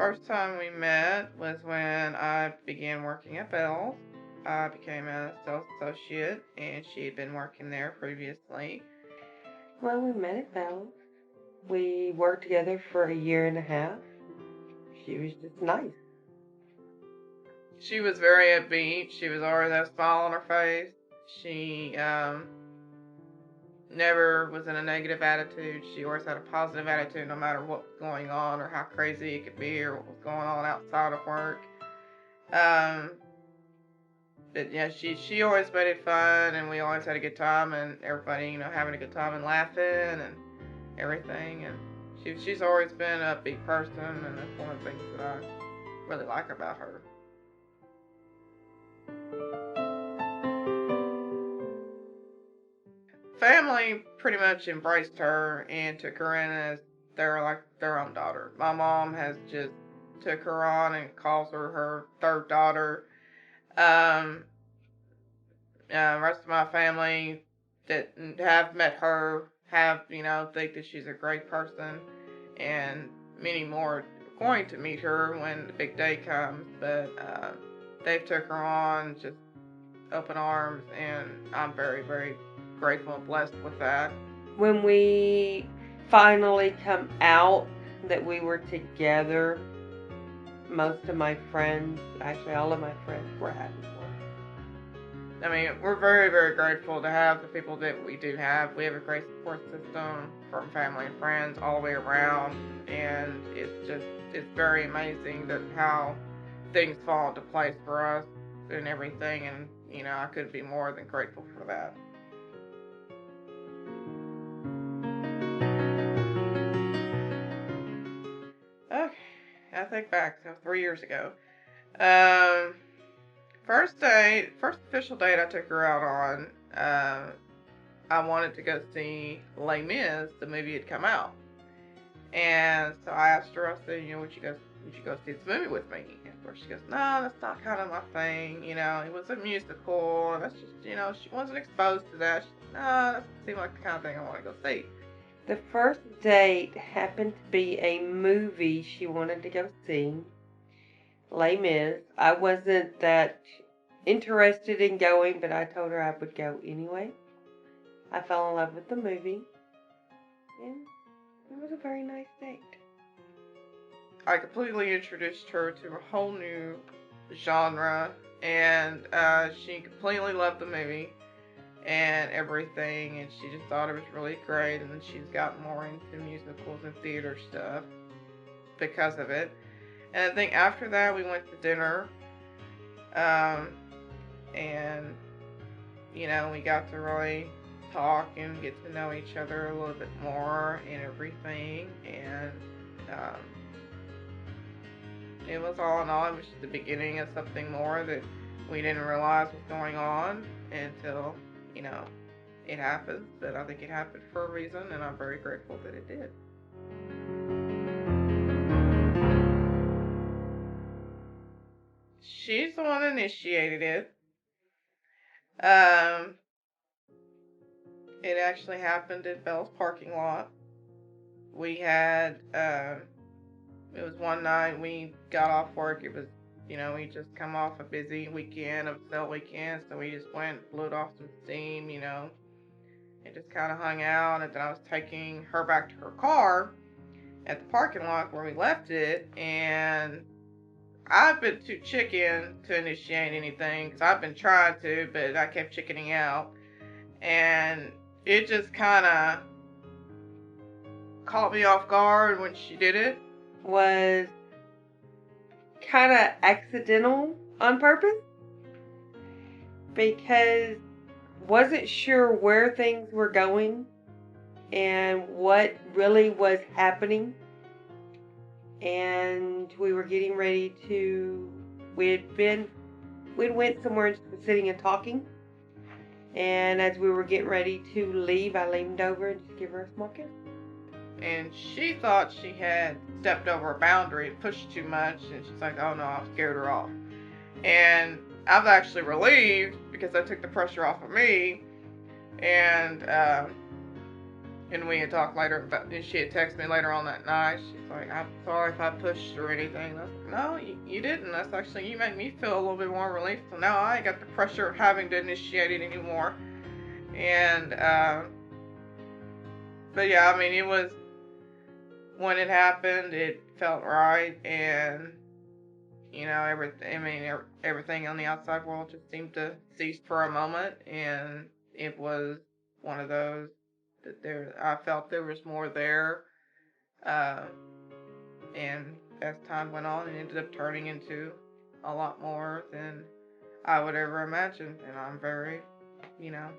First time we met was when I began working at Bell's. I became a sales associate, and she had been working there previously. Well, we met at Bell's. We worked together for a year and a half. She was just nice. She was very upbeat. She was always had a smile on her face. She never was in a negative attitude. She always had a positive attitude no matter what was going on or how crazy it could be or what was going on outside of work. But yeah, she always made it fun, and we always had a good time, and everybody, having a good time and laughing and everything. And she's always been an upbeat person, and that's one of the things that I really like about her. Family pretty much embraced her and took her in as their own daughter. My mom has just took her on and calls her third daughter. Rest of my family that have met her think that she's a great person, and many more are going to meet her when the big day comes. But they've took her on just open arms, and I'm very, very grateful and blessed with that. When we finally come out that we were together, most of my friends, actually all of my friends, were happy for us. I mean, we're very, very grateful to have the people that we do have. We have a great support system from family and friends all the way around, and it's very amazing that how things fall into place for us and everything, and I couldn't be more than grateful for that. Okay, I think back, so 3 years ago. First official date I took her out on, I wanted to go see Les Mis. The movie had come out, and so I asked her. I said, would you go see this movie with me? And of course she goes, no, that's not kind of my thing. It was a musical, and that's just, she wasn't exposed to that. She said, no, that doesn't seem like the kind of thing I want to go see. The first date happened to be a movie she wanted to go see, Les Mis. I wasn't that interested in going, but I told her I would go anyway. I fell in love with the movie, and it was a very nice date. I completely introduced her to a whole new genre, and she completely loved the movie and everything, and she just thought it was really great, and then she's gotten more into musicals and theater stuff because of it. And I think after that we went to dinner, and we got to really talk and get to know each other a little bit more and everything, and it was all in all, it was just the beginning of something more that we didn't realize was going on until it happens. But I think it happened for a reason, and I'm very grateful that it did. She's the one that initiated it. It actually happened at Bell's parking lot. We had, it was one night we got off work. It was, we just come off a busy weekend, of sale weekend, so we just went, blew off some steam, and just kind of hung out. And then I was taking her back to her car at the parking lot where we left it, and I've been too chicken to initiate anything, because I've been trying to, but I kept chickening out, and it just kind of caught me off guard when she did it. Was kind of accidental on purpose, because wasn't sure where things were going and what really was happening, and we were getting ready to, we'd went somewhere and just was sitting and talking, and as we were getting ready to leave, I leaned over and just gave her a small kiss. And she thought she had stepped over a boundary and pushed too much, and she's like, oh no, I scared her off. And I was actually relieved, because I took the pressure off of me, and And we had talked later about, and she had texted me later on that night. She's like, I'm sorry if I pushed or anything. And I was like, no, you didn't. That's actually, you make me feel a little bit more relief. So now I ain't got the pressure of having to initiate it anymore. And, but yeah, I mean, it was, when it happened, it felt right. And, you know, everything on the outside world just seemed to cease for a moment. And it was one of those that I felt there was more there. Uh, and as time went on, it ended up turning into a lot more than I would ever imagine. And I'm very, you know,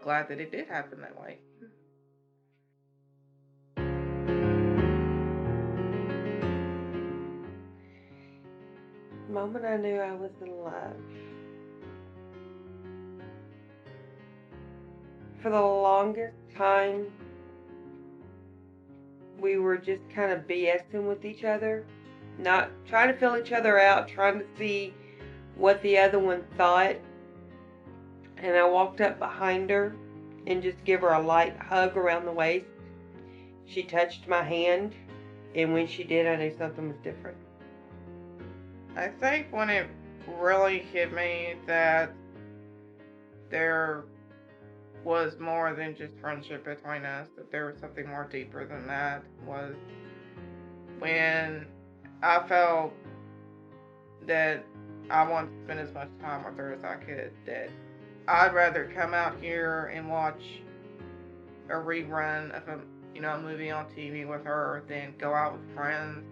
glad that it did happen that way. The moment I knew I was in love. For the longest time, we were just kind of BSing with each other, not trying to fill each other out, trying to see what the other one thought. And I walked up behind her and just give her a light hug around the waist. She touched my hand, and when she did, I knew something was different. I think when it really hit me that there was more than just friendship between us, that there was something more deeper than that, was when I felt that I wanted to spend as much time with her as I could, that I'd rather come out here and watch a rerun of a movie on TV with her than go out with friends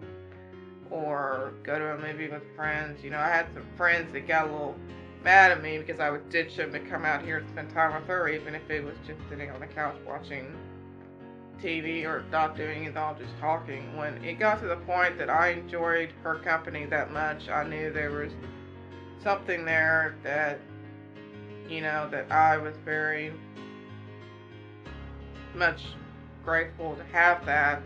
or go to a movie with friends. You know, I had some friends that got a little mad at me because I would ditch them to come out here and spend time with her, even if it was just sitting on the couch watching TV or not doing it at all, just talking. When it got to the point that I enjoyed her company that much, I knew there was something there that, you know, that I was very much grateful to have that,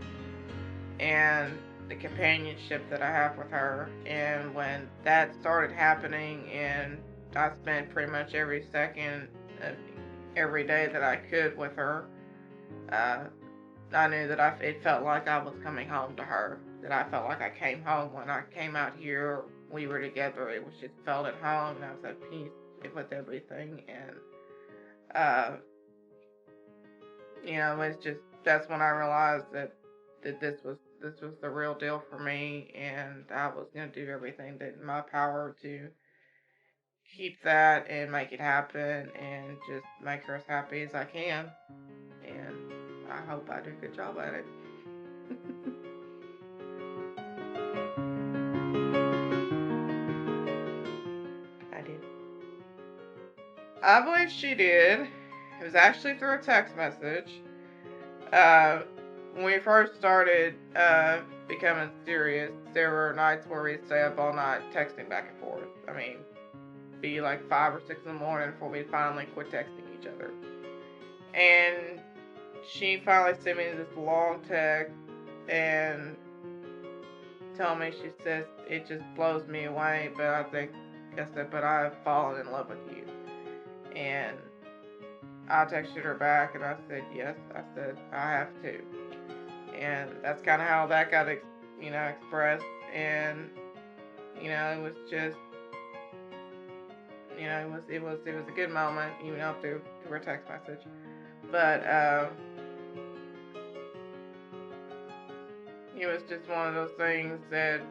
and the companionship that I have with her. And when that started happening, and I spent pretty much every second of every day that I could with her, I knew that it felt like I was coming home to her. That I felt like I came home when I came out here. We were together. It was just felt at home, and I was at peace with everything. And you know, it's just, that's when I realized that this was the real deal for me, and I was gonna do everything that in my power to keep that and make it happen, and just make her as happy as I can. And I hope I do a good job at it. I did. I believe she did. It was actually through a text message. When we first started becoming serious, there were nights where we'd stay up all night texting back and forth. I mean, be like 5 or 6 in the morning before we finally quit texting each other. And she finally sent me this long text and told me, she says, it just blows me away, but I said, but I've fallen in love with you. And I texted her back and I said, yes, I said, I have too. And that's kind of how that got, expressed. And, it was just, it was a good moment, through her text message. But, it was just one of those things that,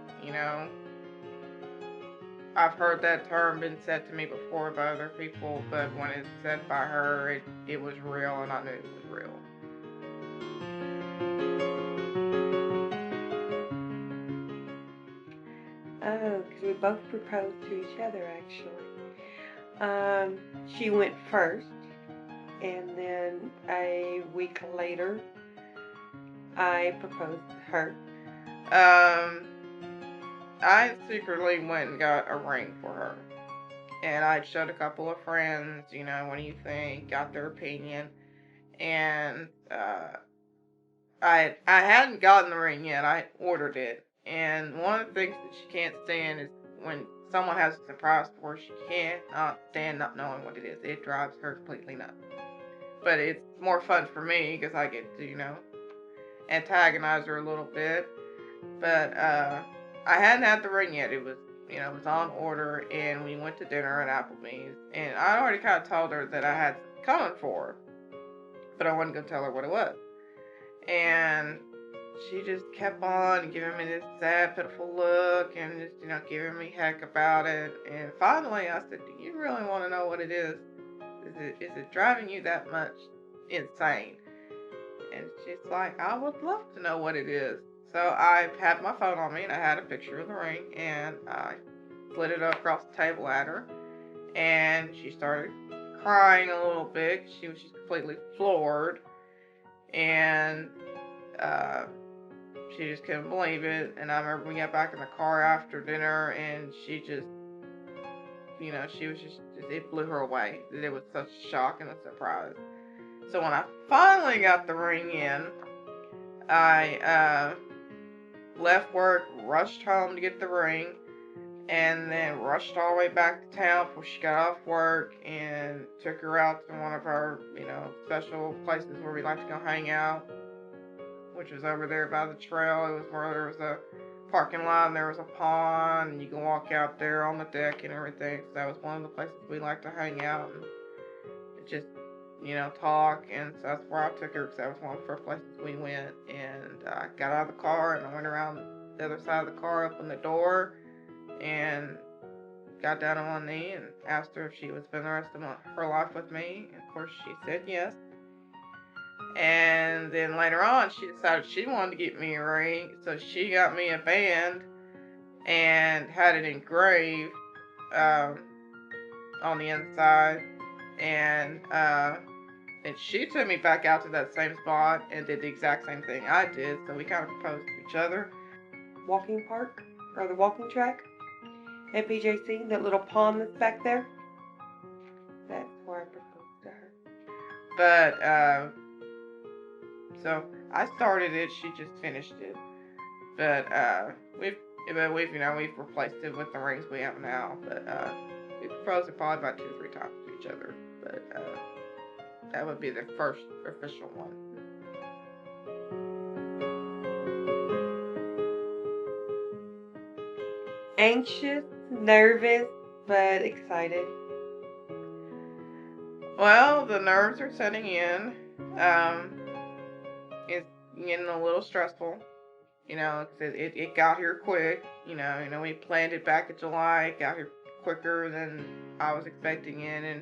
I've heard that term been said to me before by other people, but when it's said by her, it was real, and I knew it was real. Oh, because we both proposed to each other, actually. She went first, and then a week later, I proposed to her. I secretly went and got a ring for her. And I showed a couple of friends, what do you think? Got their opinion. And I hadn't gotten the ring yet. I ordered it. And one of the things that she can't stand is when someone has a surprise for her, she can't stand not knowing what it is. It drives her completely nuts. but it's more fun for me because I get to, antagonize her a little bit. But I hadn't had the ring yet. It was, it was on order, and we went to dinner at Applebee's, and I already kind of told her that I had something coming for her, but I wasn't gonna tell her what it was. And she just kept on giving me this sad, pitiful look, and just, giving me heck about it. And finally, I said, "Do you really want to know what it is? Is it driving you that much insane?" And she's like, "I would love to know what it is." So I had my phone on me, and I had a picture of the ring, and I slid it across the table at her, and she started crying a little bit. She was just completely floored, and uh, she just couldn't believe it. And I remember we got back in the car after dinner, and she just, she was just it blew her away. It was such a shock and a surprise. So when I finally got the ring in, I left work, rushed home to get the ring, and then rushed all the way back to town before she got off work, and took her out to one of our, special places where we like to go hang out, which was over there by the trail. It was where there was a parking lot and there was a pond, and you can walk out there on the deck and everything. So that was one of the places we like to hang out and just, talk. And so that's where I took her, because that was one of the first places we went. And I got out of the car and I went around the other side of the car, opened the door, and got down on one knee and asked her if she would spend the rest of her life with me. And of course she said yes. And then later on, she decided she wanted to get me a ring, so she got me a band and had it engraved on the inside. And she took me back out to that same spot and did the exact same thing I did. So we kind of proposed to each other. Walking park, or the walking track at PJC, that little pond that's back there. That's where I proposed to her. But so I started it, she just finished it. But we've replaced it with the rings we have now. But we proposed it probably about 2 or 3 times to each other. But that would be the first official one. Anxious, nervous, but excited. Well, the nerves are setting in. It's getting a little stressful. It got here quick. We planned it back in July. It got here quicker than I was expecting it. And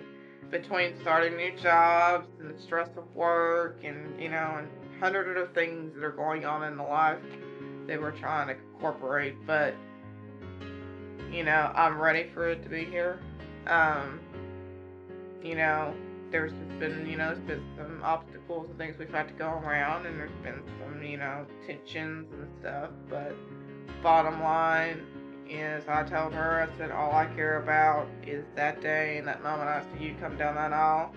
between starting new jobs and the stress of work and, and 100 other things that are going on in the life that we're trying to incorporate. But, I'm ready for it to be here. There's just been, there's been some obstacles and things we've had to go around, and there's been some, tensions and stuff. But bottom line is, I told her, I said, all I care about is that day and that moment I see you come down that aisle.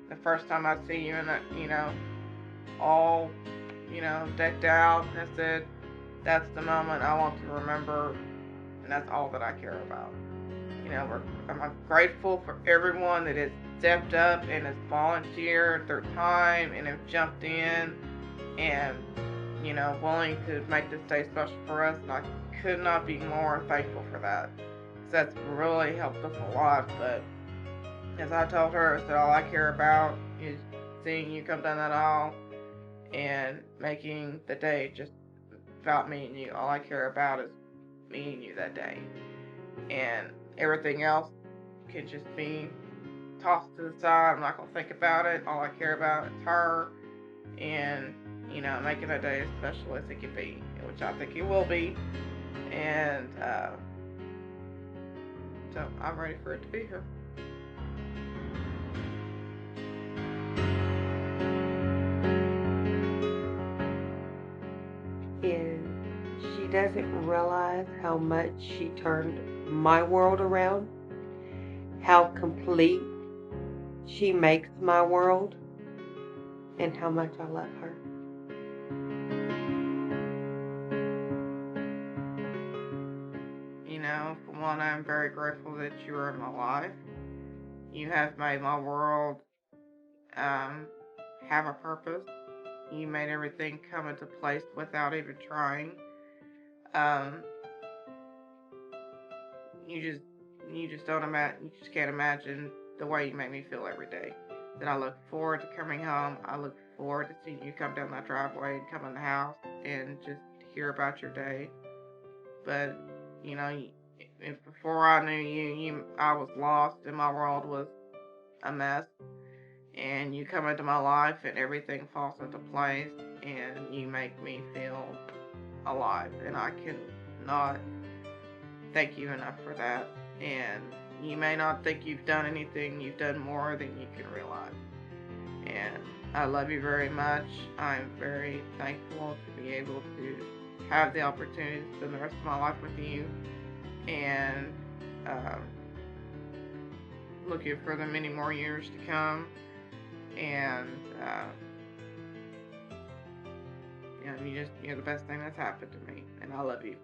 The first time I see you in that, all, decked out. And I said, that's the moment I want to remember, and that's all that I care about. I'm grateful for everyone that has stepped up and has volunteered their time and have jumped in and, willing to make this day special for us. And I could not be more thankful for that, because that's really helped us a lot. But as I told her, I said, all I care about is seeing you come down that aisle and making the day just about me and you. All I care about is me and you that day. And everything else can just be tossed to the side. I'm not going to think about it. All I care about is her and, making that day as special as it can be, which I think it will be. And so I'm ready for it to be here. Is she doesn't realize how much she turned my world around, how complete she makes my world, and how much I love her. For one, I'm very grateful that you are in my life. You have made my world have a purpose. You made everything come into place without even trying. Um, you just you just can't imagine the way you make me feel every day. That I look forward to coming home. I look forward to seeing you come down that driveway and come in the house and just hear about your day. But you know, before I knew you, I was lost and my world was a mess. And you come into my life and everything falls into place, and you make me feel alive. And I cannot thank you enough for that. And you may not think you've done anything, you've done more than you can realize. And I love you very much. I'm very thankful to be able to have the opportunity to spend the rest of my life with you. And um, looking for the many more years to come. And you know, you're the best thing that's happened to me, and I love you.